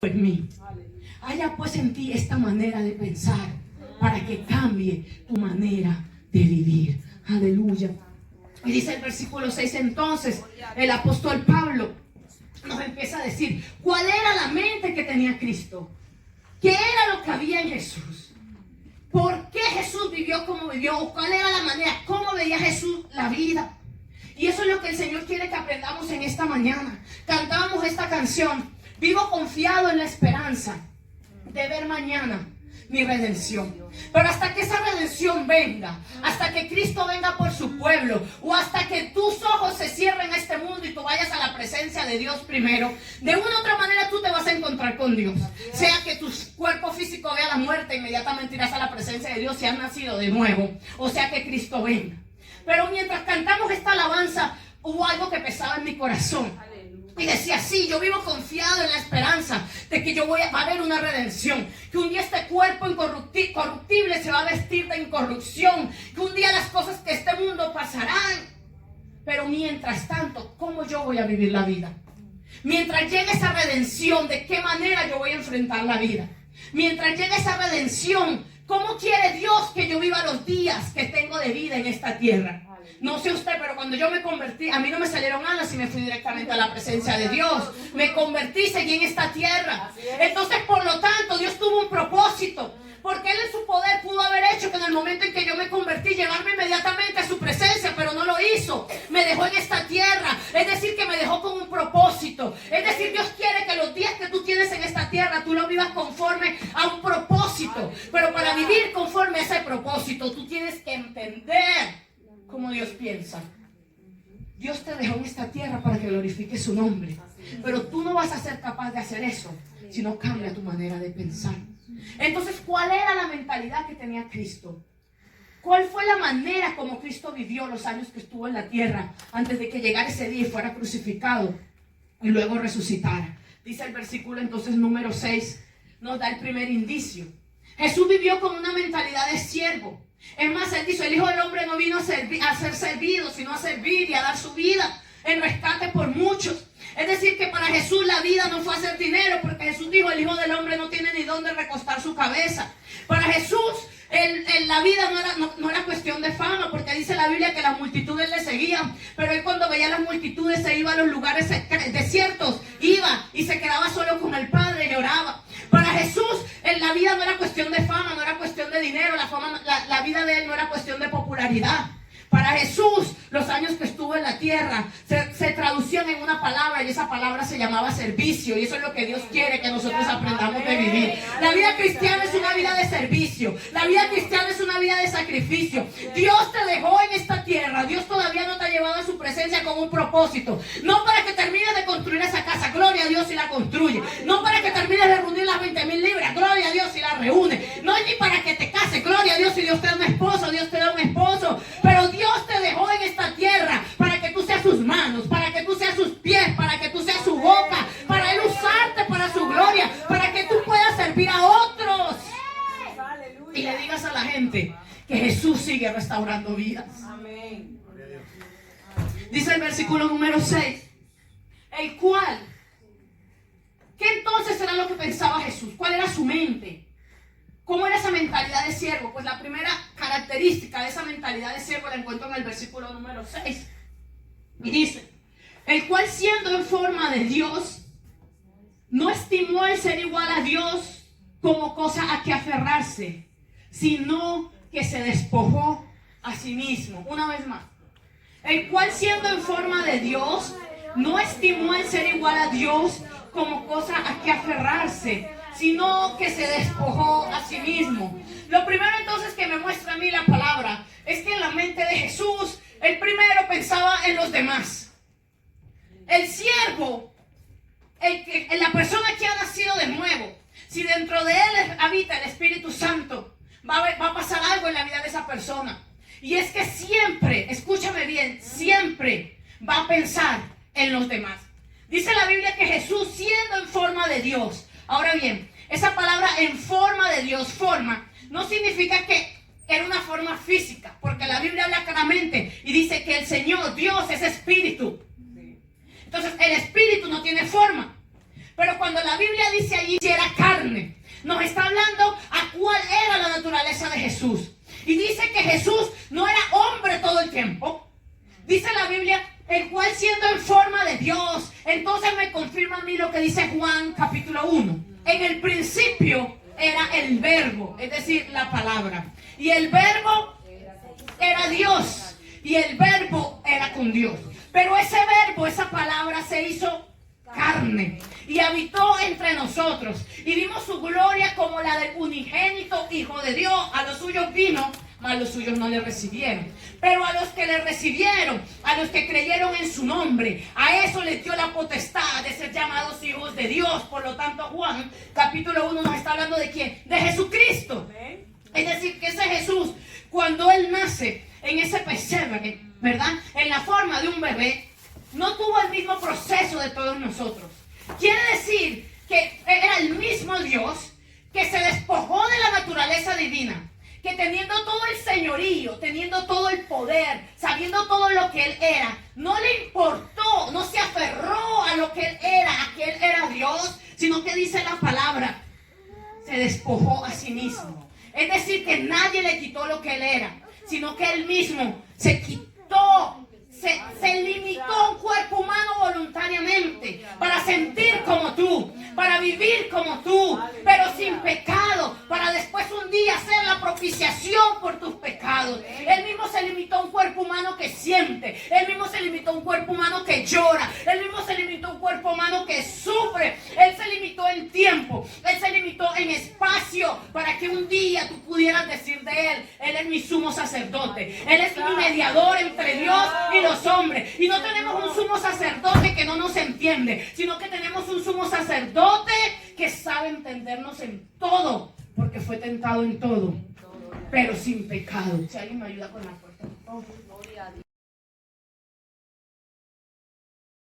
en mí. Haya pues en ti esta manera de pensar para que cambie tu manera de vivir. Aleluya. Y dice el versículo 6, entonces el apóstol Pablo nos empieza a decir cuál era la mente que tenía Cristo, qué era lo que había en Jesús, por qué Jesús vivió como vivió, o cuál era la manera, cómo veía Jesús la vida. Y eso es lo que el Señor quiere que aprendamos en esta mañana. Cantábamos esta canción: vivo confiado en la esperanza de ver mañana mi redención. Pero hasta que esa redención venga, hasta que Cristo venga por su pueblo, o hasta que tus ojos se cierren a este mundo y tú vayas a la presencia de Dios primero, de una u otra manera tú te vas a encontrar con Dios. Sea que tu cuerpo físico vea la muerte, inmediatamente irás a la presencia de Dios si has nacido de nuevo, o sea que Cristo venga. Pero mientras cantamos esta alabanza, hubo algo que pesaba en mi corazón. Y decía, sí, yo vivo confiado en la esperanza de que va a haber una redención. Que un día este cuerpo corruptible se va a vestir de incorrupción. Que un día las cosas de este mundo pasarán. Pero mientras tanto, ¿cómo yo voy a vivir la vida? Mientras llegue esa redención, ¿de qué manera yo voy a enfrentar la vida? Mientras llegue esa redención, ¿cómo quiere Dios que yo viva los días que tengo de vida en esta tierra? No sé usted, pero cuando yo me convertí, a mí no me salieron alas y me fui directamente a la presencia de Dios. Me convertí, seguí en esta tierra. Entonces, por lo tanto, Dios tuvo un propósito. Porque Él en su poder pudo haber hecho que en el momento en que yo me convertí, llevarme inmediatamente a su presencia, pero no lo hizo. Me dejó en esta tierra. Es decir, que me dejó con un propósito. Es decir, Dios quiere que los días que tú tienes en esta tierra, tú lo vivas conforme a un propósito. Pero para vivir conforme a ese propósito, tú tienes que entender cómo Dios piensa. Dios te dejó en esta tierra para que glorifique su nombre. Pero tú no vas a ser capaz de hacer eso si no cambia tu manera de pensar. Entonces, ¿cuál era la mentalidad que tenía Cristo? ¿Cuál fue la manera como Cristo vivió los años que estuvo en la tierra antes de que llegara ese día y fuera crucificado y luego resucitara? Dice el versículo entonces número 6, nos da el primer indicio. Jesús vivió con una mentalidad de siervo. Es más, Él dijo, el Hijo del Hombre no vino a ser servido, sino a servir y a dar su vida en rescate por muchos. Es decir, que para Jesús la vida no fue hacer dinero, porque Jesús dijo, el Hijo del Hombre no tiene ni dónde recostar su cabeza. Para Jesús la vida no era cuestión de fama, porque dice la Biblia que las multitudes le seguían, pero Él cuando veía las multitudes se iba a los lugares desiertos, iba y se quedaba solo con el Padre y oraba. Para Jesús la vida no era cuestión de fama, no era cuestión de dinero, la vida de Él no era cuestión de popularidad. Para Jesús, los años que estuvo en la tierra se traducían en una palabra, y esa palabra se llamaba servicio. Y eso es lo que Dios quiere que nosotros aprendamos de vivir. La vida cristiana es una vida de servicio. La vida cristiana es una vida de sacrificio. Dios te dejó en esta tierra. Dios todavía no te ha llevado a su presencia con un propósito. No para que termines de construir esa casa, gloria a Dios si la construye. No para que termines de reunir las 20,000 libras, gloria a Dios si la reúne. No es ni para que te cases, gloria a Dios si Dios te da un esposo, Dios te da un esposo. Pero Dios te dejó en esta tierra para que tú seas sus manos, para que tú seas sus pies, para que tú seas su boca, para Él usarte para su gloria, para que tú puedas servir a otros. Y le digas a la gente que Jesús sigue restaurando vidas. Amén. Dice el versículo número 6, el cual, ¿qué entonces era lo que pensaba Jesús? ¿Cuál era su mente? ¿Cómo era esa mentalidad de siervo? Pues la primera característica de esa mentalidad de siervo la encuentro en el versículo número 6. Y dice, el cual siendo en forma de Dios, no estimó el ser igual a Dios como cosa a que aferrarse, sino que se despojó a sí mismo. Una vez más. El cual siendo en forma de Dios, no estimó el ser igual a Dios como cosa a que aferrarse, sino que se despojó a sí mismo. Lo primero entonces que me muestra a mí la palabra es que en la mente de Jesús, el primero pensaba en los demás. El siervo, la persona que ha nacido de nuevo, si dentro de él habita el Espíritu Santo, va a pasar algo en la vida de esa persona. Y es que siempre, escúchame bien, siempre va a pensar en los demás. Dice la Biblia que Jesús, siendo en forma de Dios. Ahora bien, esa palabra en forma de Dios, forma, no significa que era una forma física, porque la Biblia habla claramente y dice que el Señor, Dios, es espíritu. Entonces el espíritu no tiene forma, Pero cuando la Biblia dice allí que era carne, nos está hablando a cuál era la naturaleza de Jesús. Y dice que Jesús no era hombre todo el tiempo. Dice la Biblia, el cual siendo en forma de Dios. Entonces me confirma a mí lo que dice Juan capítulo 1. En el principio era el verbo, es decir, la palabra. Y el verbo era Dios. Y el verbo era con Dios. Pero ese verbo, esa palabra se hizo carne y habitó entre nosotros. Y vimos su gloria como la del unigénito Hijo de Dios. A los suyos vino, mas los suyos no le recibieron. Pero a los que le recibieron, a los que creyeron en su nombre, a eso les dio la potestad de ser llamados hijos de Dios. Por lo tanto, Juan capítulo 1 nos está hablando de ¿quién? De Jesucristo. Es decir, que ese Jesús, cuando Él nace en ese pesebre, ¿verdad? En la forma de un bebé, no tuvo el mismo proceso de todos nosotros. Quiere decir que era el mismo Dios que se despojó de la naturaleza divina, que teniendo todo el señorío, teniendo todo el poder, sabiendo todo lo que Él era, no le importó, no se aferró a lo que Él era, a que Él era Dios, sino que dice la palabra, se despojó a sí mismo. Es decir, que nadie le quitó lo que Él era, sino que Él mismo se quitó, se limitó a un cuerpo humano voluntariamente para sentir como tú, para vivir como tú, pero sin pecado, para después un día hacer la propiciación por tus pecados. Él mismo se limitó a un cuerpo humano que siente, Él mismo se limitó a un cuerpo humano que llora, Él mismo se limitó a un cuerpo humano que sufre, Él se limitó en tiempo, Él se limitó en espacio para que un día tú pudieras decir de Él, Él es mi sumo sacerdote, Él es mi mediador entre Dios y los hombres. Y no tenemos un sumo sacerdote que no nos entiende, sino que tenemos un sumo sacerdote que sabe entendernos en todo, porque fue tentado en todo, pero sin pecado. Si alguien me ayuda con la puerta.